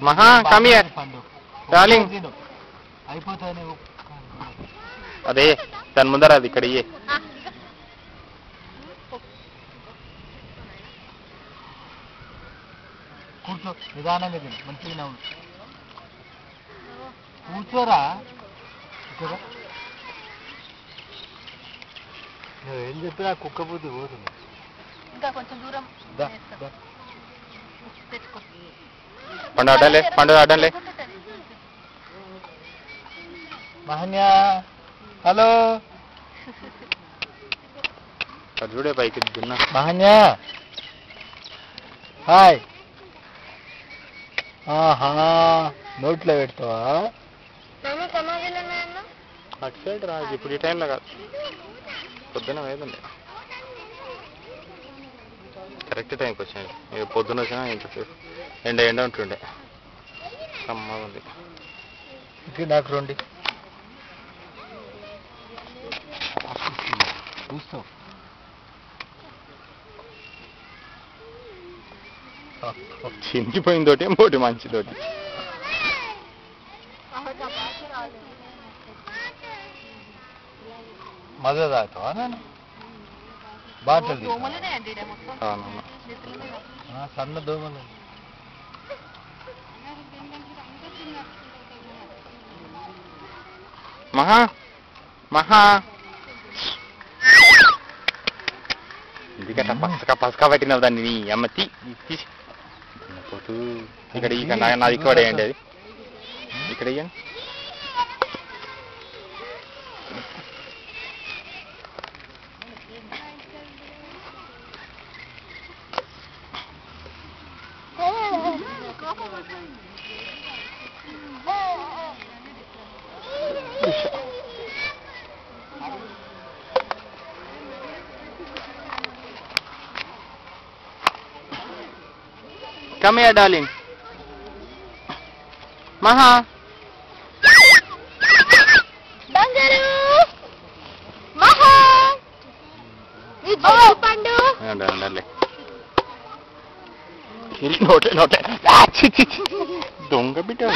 మహా come here darling. అయిపోతాయి. అదే దాని ముందర అది ఇక్కడ ఇయ్యే. కూర్చో నిదానంగా తిని మంచిగా నవ్వు. కూర్చోరా. ఏం చెప్పినా కుక్క బుద్ధి పోతుంది. ఇంకా కొంచెం దూరం పండు అడ్డంలే, పండు అడ్డంలే. మహన్యా హలో అది చూడే పైకి దున్నా. మహన్యా హాయ్. ఆహా నోట్లో పెడతావా? అటు సైడ్ రాజు ఇప్పుడు ఈ టైంలో కాదు, పొద్దున వేదండి. కరెక్ట్ టైంకి వచ్చాను. పొద్దున వచ్చినా ఇంతసేపు ఎండ ఉంటుండే. కమ్మగా ఉంది. ఇక్కడ నాకు రండి చూస్తావు. చించిపోయిందోటి మోటి మంచితోటి. మజా తాగుతావా నేను? బాటలు సన్న దోమలు. మహా మహా ఎందుకంటే పసక పట్టినవు దాన్ని నీ అమ్మ తీసి పోతూ ఇక్కడ నాది ఇక్కడ వేయండి. అది ఇక్కడ వేయండి. Come here, darling. Maha. Bangaru. Maha. Itu Pandu. Darling. Note. Donga bitta.